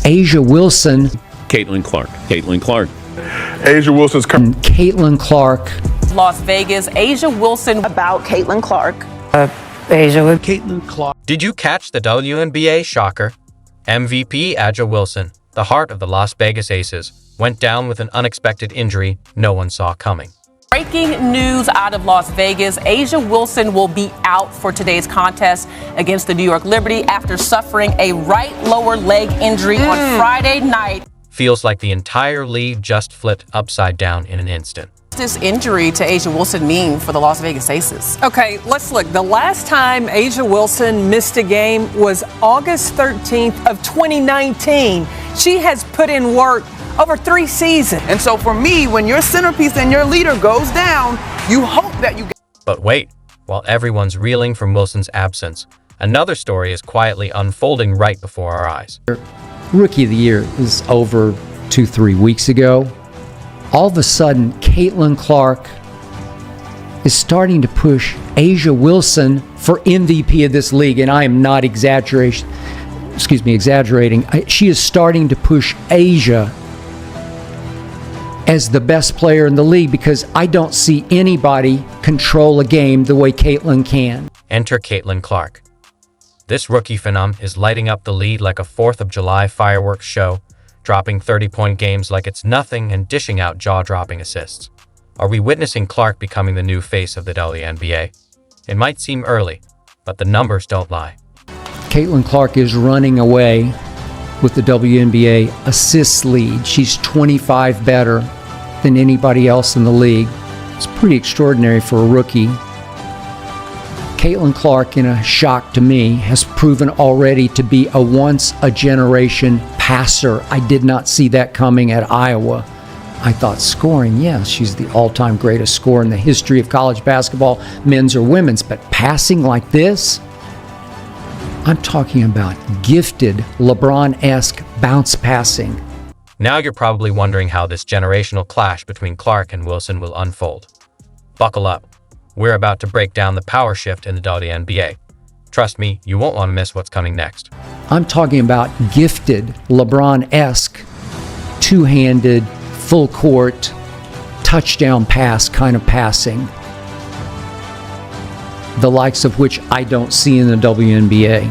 Wilson. Caitlin Clark. Wilson's Caitlin Clark. Las Vegas, Wilson. About Caitlin Clark. Caitlin Clark. Did you catch the WNBA shocker? MVP jaWilson, the heart of the Las Vegas Aces, went down with an unexpected injury no one saw coming. Breaking news out of Las Vegas. Wilson will be out for today's contest against the New York Liberty after suffering a right lower leg injury on Friday night. Feels like the entire league just flipped upside down in an instant. What does this injury to Wilson mean for the Las Vegas Aces? Okay, let's look. The last time Wilson missed a game was August 13th of 2019. She has put in work over 3 seasons. And so for me, when your centerpiece and your leader goes down, you hope that you get. But wait, while everyone's reeling from Wilson's absence, another story is quietly unfolding right before our eyes. Rookie of the Year is over 2-3 weeks ago. All of a sudden, Caitlin Clark is starting to push Wilson for MVP of this league, and I am not exaggerating. She is starting to push Asia as the best player in the league because I don't see anybody control a game the way Caitlin can. Enter Caitlin Clark. This rookie phenom is lighting up the lead like a 4th of July fireworks show, dropping 30-point games like it's nothing and dishing out jaw-dropping assists. Are we witnessing Clark becoming the new face of the WNBA? It might seem early, but the numbers don't lie. Caitlin Clark is running away with the WNBA assists lead. She's 25 better than anybody else in the league. It's pretty extraordinary for a rookie. Caitlin Clark, in a shock to me, has proven already to be a once-a-generation passer. I did not see that coming at Iowa. I thought scoring, yes, she's the all-time greatest scorer in the history of college basketball, men's or women's, but passing like this? I'm talking about gifted, LeBron-esque bounce passing. Now you're probably wondering how this generational clash between Clark and Wilson will unfold. Buckle up. We're about to break down the power shift in the WNBA. Trust me, you won't want to miss what's coming next. I'm talking about gifted, LeBron-esque, two-handed, full-court, touchdown pass kind of passing. The likes of which I don't see in the WNBA.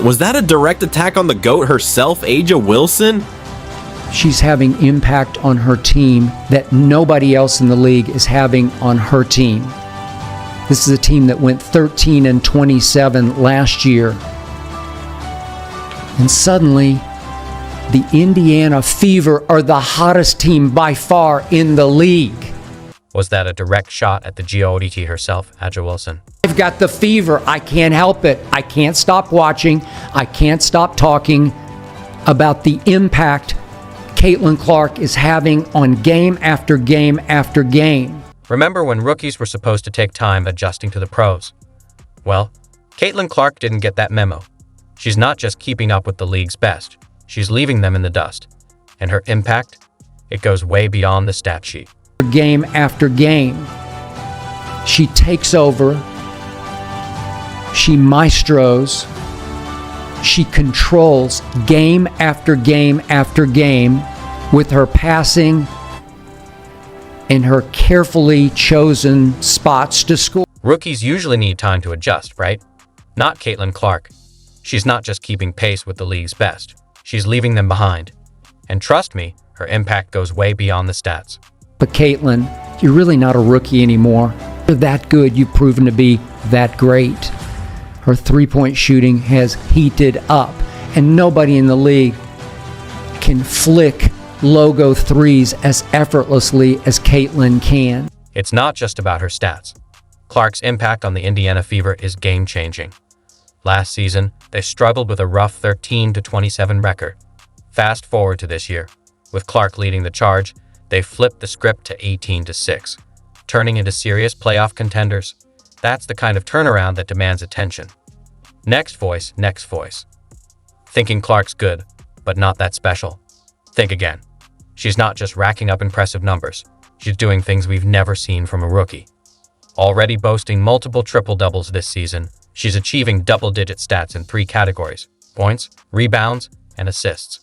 Was that a direct attack on the GOAT herself, jaWilson? She's having impact on her team that nobody else in the league is having on her team. This is a team that went 13-27 last year. And suddenly, the Indiana Fever are the hottest team by far in the league. Was that a direct shot at the GOAT herself, jaWilson? I've got the fever. I can't help it. I can't stop watching. I can't stop talking about the impact Caitlin Clark is having on game after game after game. Remember when rookies were supposed to take time adjusting to the pros? Well, Caitlin Clark didn't get that memo. She's not just keeping up with the league's best, she's leaving them in the dust. And her impact? It goes way beyond the stat sheet. Game after game, she takes over, she maestros, she controls game after game after game with her passing and her carefully chosen spots to score. Rookies usually need time to adjust, right? Not Caitlin Clark. She's not just keeping pace with the league's best. She's leaving them behind. And trust me, her impact goes way beyond the stats. But Caitlin, you're really not a rookie anymore. You're that good. You've proven to be that great. Her three-point shooting has heated up, and nobody in the league can flick logo threes as effortlessly as Caitlin can. It's not just about her stats. Clark's impact on the Indiana Fever is game-changing. Last season, they struggled with a rough 13-27 record. Fast forward to this year. With Clark leading the charge, they flipped the script to 18-6, turning into serious playoff contenders. That's the kind of turnaround that demands attention. Next voice. Thinking Clark's good, but not that special. Think again. She's not just racking up impressive numbers. She's doing things we've never seen from a rookie. Already boasting multiple triple-doubles this season, she's achieving double-digit stats in 3 categories: points, rebounds, and assists.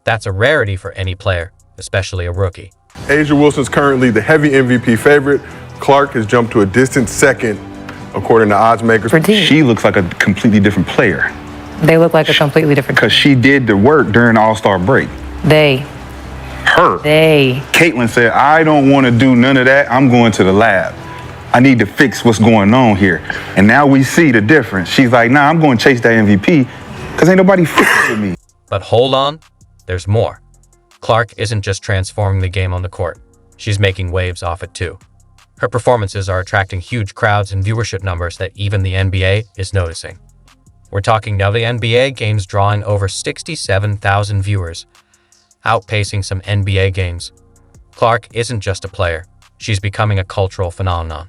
That's a rarity for any player, especially a rookie. jaWilson's currently the heavy MVP favorite. Clark has jumped to a distant second, according to odds makers. She looks like a completely different player. They look like a completely different Because she did the work during the All-Star break. They. Caitlin said, I don't want to do none of that. I'm going to the lab. I need to fix what's going on here. And now we see the difference. She's like, nah, I'm going to chase that MVP because ain't nobody fixing with me. But hold on, there's more. Clark isn't just transforming the game on the court. She's making waves off it too. Her performances are attracting huge crowds and viewership numbers that even the NBA is noticing. We're talking WNBA games drawing over 67,000 viewers, outpacing some NBA games. Clark isn't just a player. She's becoming a cultural phenomenon.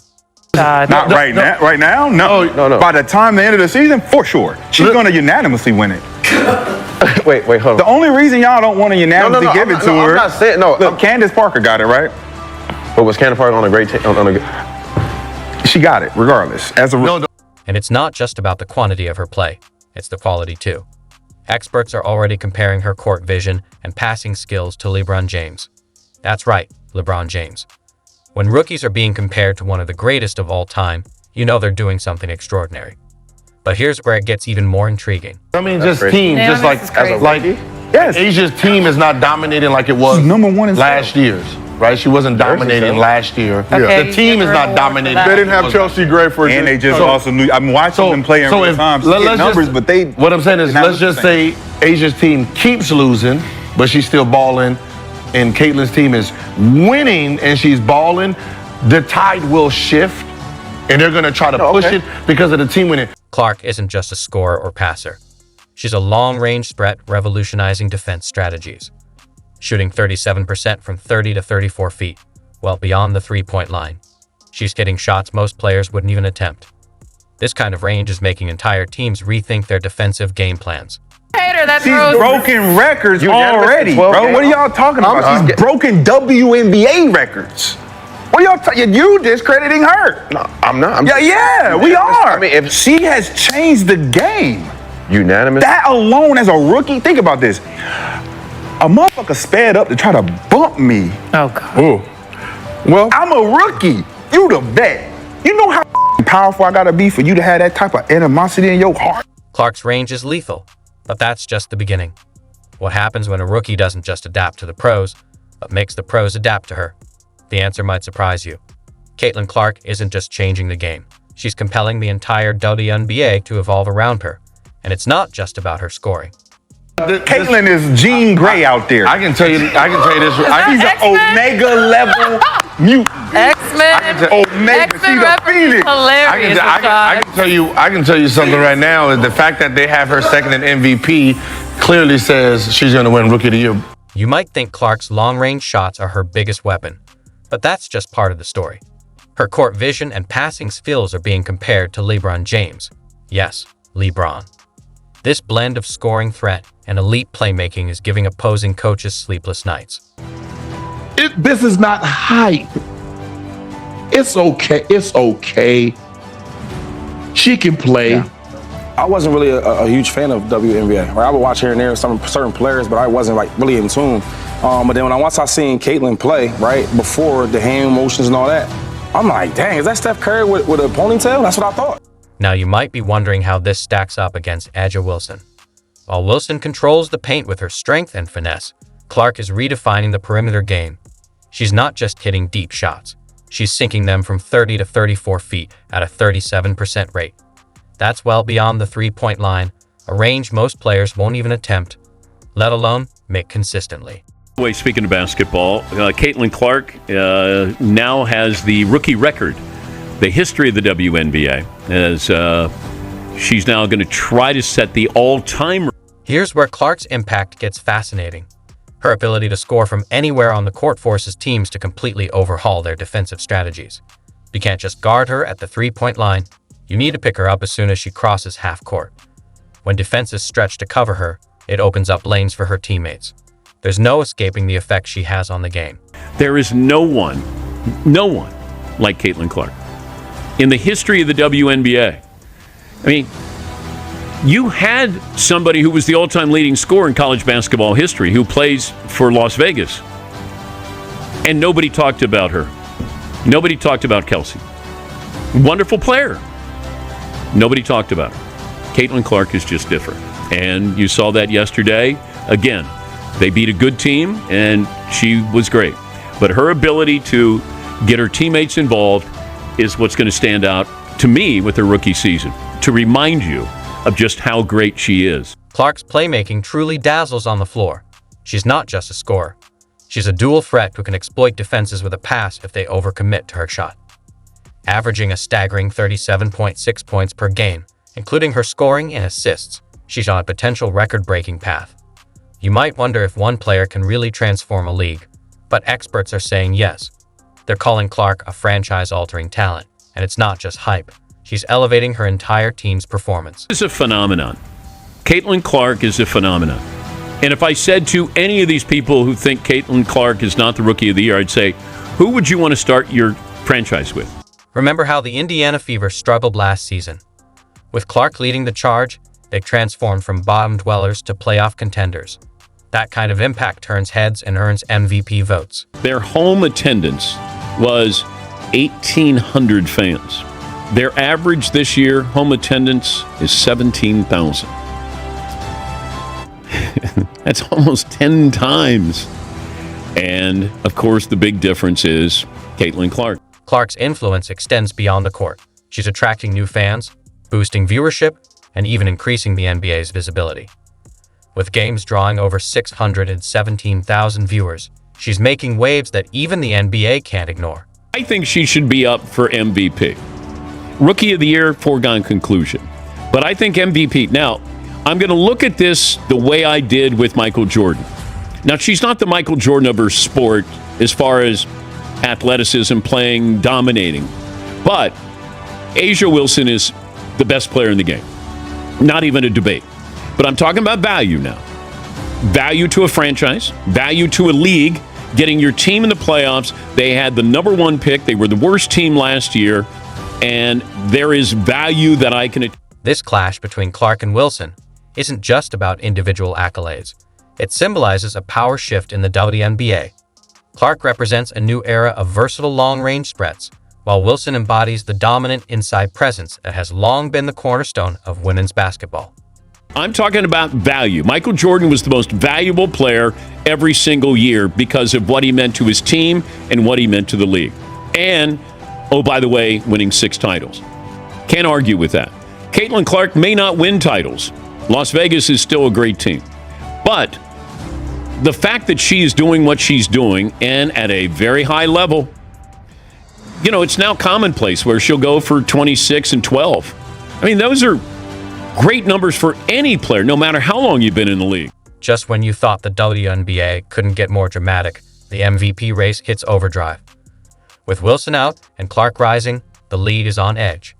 Not right now. Right now? No. By the time the end of the season, for sure. She's going to unanimously win it. Wait, hold on. The only reason y'all don't want to unanimously give it to her. I'm not saying, Look, Candace Parker got it, right? But was Candace Parker on a great team? She got it, regardless. And it's not just about the quantity of her play, it's the quality too. Experts are already comparing her court vision and passing skills to LeBron James. That's right, LeBron James. When rookies are being compared to one of the greatest of all time, you know they're doing something extraordinary. But here's where it gets even more intriguing. I mean, just team, just like yes. Asia's team is not dominating like it was #1 in last year's, right? She wasn't dominating last year. Okay, The team is not dominating. They didn't have Chelsea Gray for And they just also knew. I'm watching them play in real time. But they. What I'm saying is, let's just say Asia's team keeps losing, but she's still balling, and Caitlin's team is winning and she's balling. The tide will shift, and they're going to try to push it because of the team winning. Clark isn't just a scorer or passer. She's a long-range threat revolutionizing defense strategies, shooting 37% from 30 to 34 feet, well beyond the three-point line. She's hitting shots most players wouldn't even attempt. This kind of range is making entire teams rethink their defensive game plans. She's broken records already, bro. What are y'all talking about? She's broken WNBA records. What are y'all talking? You discrediting her? No, I'm not. Yeah, we are. I mean, if she has changed the game. Unanimous. That alone as a rookie, think about this. A motherfucker sped up to try to bump me. Oh, God. Ooh. Well, I'm a rookie. You the vet. You know how powerful I gotta be for you to have that type of animosity in your heart? Clark's range is lethal, but that's just the beginning. What happens when a rookie doesn't just adapt to the pros, but makes the pros adapt to her? The answer might surprise you. Caitlin Clark isn't just changing the game. She's compelling the entire WNBA to evolve around her. And it's not just about her scoring. Caitlin is Jean Grey out there. I can tell you this. She's an Omega level mutant. X-Men. Omega. She's a Phoenix. Hilarious. I can tell you something right now. Is the fact that they have her second in MVP clearly says she's going to win Rookie of the Year. You might think Clark's long-range shots are her biggest weapon, but that's just part of the story. Her court vision and passing skills are being compared to LeBron James. Yes, LeBron. This blend of scoring threat and elite playmaking is giving opposing coaches sleepless nights. This is not hype. It's okay. It's okay. She can play. Yeah. I wasn't really a huge fan of WNBA. Right? I would watch here and there some certain players, but I wasn't like really in tune. But then once I seen Caitlin play, right, before the hand motions and all that, I'm like, dang, is that Steph Curry with a ponytail? That's what I thought. Now you might be wondering how this stacks up against jaWilson. While Wilson controls the paint with her strength and finesse, Clark is redefining the perimeter game. She's not just hitting deep shots. She's sinking them from 30 to 34 feet at a 37% rate. That's well beyond the three-point line, a range most players won't even attempt, let alone make consistently. Speaking of basketball, Caitlin Clark now has the rookie record, the history of the WNBA, as she's now going to try to set the all-time. Here's where Clark's impact gets fascinating. Her ability to score from anywhere on the court forces teams to completely overhaul their defensive strategies. You can't just guard her at the three-point line. You need to pick her up as soon as she crosses half court. When defenses stretch to cover her, it opens up lanes for her teammates. There's no escaping the effect she has on the game. There is no one like Caitlin Clark in the history of the WNBA. I mean, You had somebody who was the all-time leading scorer in college basketball history who plays for Las Vegas. And nobody talked about her. Nobody talked about Kelsey. Wonderful player. Nobody talked about her. Caitlin Clark is just different. And you saw that yesterday. Again, they beat a good team, and she was great. But her ability to get her teammates involved is what's going to stand out to me with her rookie season, to remind you of just how great she is. Clark's playmaking truly dazzles on the floor. She's not just a scorer. She's a dual threat who can exploit defenses with a pass if they overcommit to her shot. Averaging a staggering 37.6 points per game, including her scoring and assists, she's on a potential record-breaking path. You might wonder if one player can really transform a league, but experts are saying yes. They're calling Clark a franchise-altering talent, and it's not just hype. She's elevating her entire team's performance. It's a phenomenon. Caitlin Clark is a phenomenon. And if I said to any of these people who think Caitlin Clark is not the Rookie of the Year, I'd say, who would you want to start your franchise with? Remember how the Indiana Fever struggled last season. With Clark leading the charge, they transformed from bottom dwellers to playoff contenders. That kind of impact turns heads and earns MVP votes. Their home attendance was 1,800 fans. Their average this year, home attendance, is 17,000. That's almost 10 times. And, of course, the big difference is Caitlin Clark. Clark's influence extends beyond the court. She's attracting new fans, boosting viewership, and even increasing the NBA's visibility. With games drawing over 617,000 viewers, she's making waves that even the NBA can't ignore. I think she should be up for MVP. Rookie of the Year, foregone conclusion. But I think MVP. Now, I'm going to look at this the way I did with Michael Jordan. Now, she's not the Michael Jordan of her sport as far as athleticism, playing, dominating. But jaWilson is the best player in the game. Not even a debate. But I'm talking about value now. Value to a franchise, value to a league, getting your team in the playoffs. They had the number one pick. They were the worst team last year. And there is value that I can... This clash between Clark and Wilson isn't just about individual accolades. It symbolizes a power shift in the WNBA. Clark represents a new era of versatile long-range threats, while Wilson embodies the dominant inside presence that has long been the cornerstone of women's basketball. I'm talking about value. Michael Jordan was the most valuable player every single year because of what he meant to his team and what he meant to the league. And, oh, by the way, winning 6 titles. Can't argue with that. Caitlin Clark may not win titles. Las Vegas is still a great team. But the fact that she is doing what she's doing and at a very high level, you know, it's now commonplace where she'll go for 26 and 12. I mean, those are great numbers for any player, no matter how long you've been in the league. Just when you thought the WNBA couldn't get more dramatic, the MVP race hits overdrive. With Wilson out and Clark rising, the lead is on edge.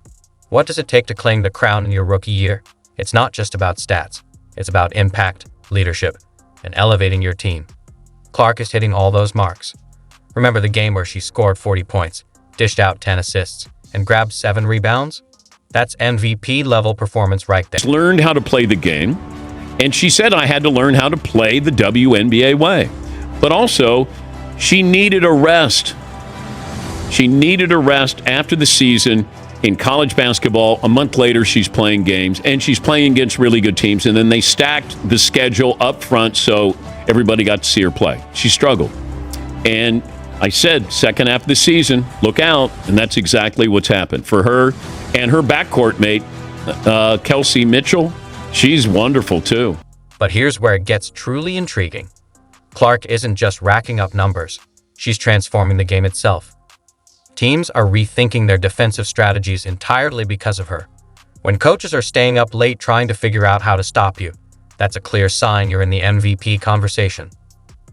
What does it take to claim the crown in your rookie year? It's not just about stats. It's about impact, leadership, and elevating your team. Clark is hitting all those marks. Remember the game where she scored 40 points, dished out 10 assists, and grabbed 7 rebounds? That's MVP-level performance right there. Learned how to play the game, and she said, I had to learn how to play the WNBA way. But also, she needed a rest. She needed a rest after the season in college basketball. A month later, she's playing games, and she's playing against really good teams, and then they stacked the schedule up front so everybody got to see her play. She struggled. And I said, second half of the season, look out, and that's exactly what's happened for her and her backcourt mate, Kelsey Mitchell. She's wonderful, too. But here's where it gets truly intriguing. Clark isn't just racking up numbers. She's transforming the game itself. Teams are rethinking their defensive strategies entirely because of her. When coaches are staying up late trying to figure out how to stop you, that's a clear sign you're in the MVP conversation.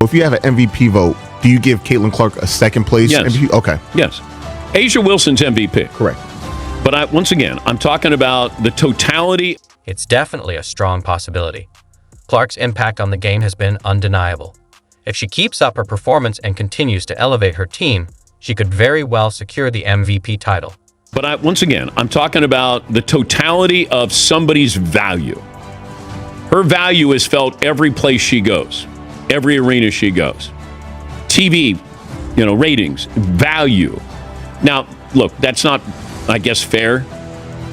If you have an MVP vote, do you give Caitlin Clark a second place Yes. MVP? Okay. Yes. jaWilson's MVP. Correct. But once again, I'm talking about the totality. It's definitely a strong possibility. Clark's impact on the game has been undeniable. If she keeps up her performance and continues to elevate her team, she could very well secure the MVP title. But once again, I'm talking about the totality of somebody's value. Her value is felt every place she goes, every arena she goes. TV, ratings, value. Now, look, that's not, I guess, fair,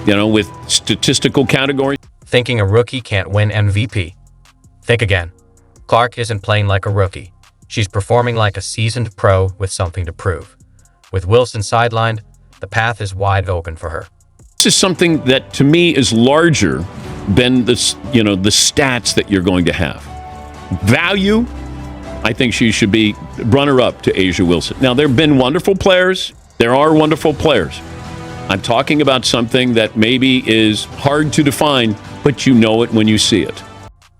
with statistical categories. Thinking a rookie can't win MVP? Think again. Clark isn't playing like a rookie. She's performing like a seasoned pro with something to prove. With Wilson sidelined, the path is wide open for her. This is something that, to me, is larger than the stats that you're going to have. Value, I think she should be runner-up to jaWilson. Now, there have been wonderful players. There are wonderful players. I'm talking about something that maybe is hard to define, but you know it when you see it.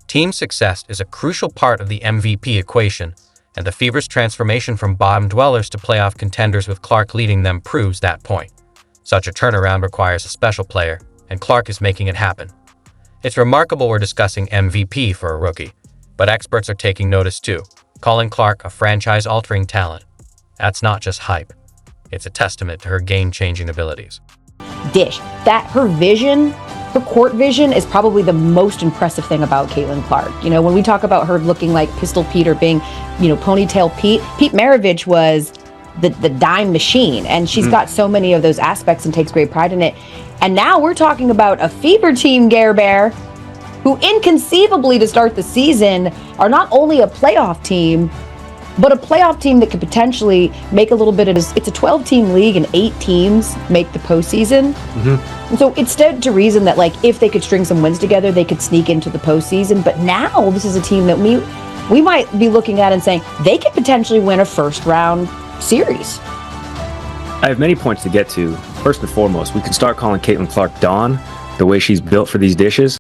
Team success is a crucial part of the MVP equation, and the Fever's transformation from bottom dwellers to playoff contenders with Clark leading them proves that point. Such a turnaround requires a special player, and Clark is making it happen. It's remarkable we're discussing MVP for a rookie, but experts are taking notice too, calling Clark a franchise-altering talent. That's not just hype. It's a testament to her game-changing abilities. Dish. That her vision, her court vision, is probably the most impressive thing about Caitlin Clark. When we talk about her looking like Pistol Pete or being, ponytail Pete Maravich was the dime machine, and she's got so many of those aspects and takes great pride in it. And now we're talking about a Fever team, Gare Bear, who inconceivably to start the season are not only a playoff team, but a playoff team that could potentially make a little bit of this. It's a 12-team league and 8 teams make the postseason. And so it stood to reason that, if they could string some wins together, they could sneak into the postseason. But now this is a team that we might be looking at and saying they could potentially win a first-round series. I have many points to get to. First and foremost, we can start calling Caitlin Clark Dawn, the way she's built for these dishes.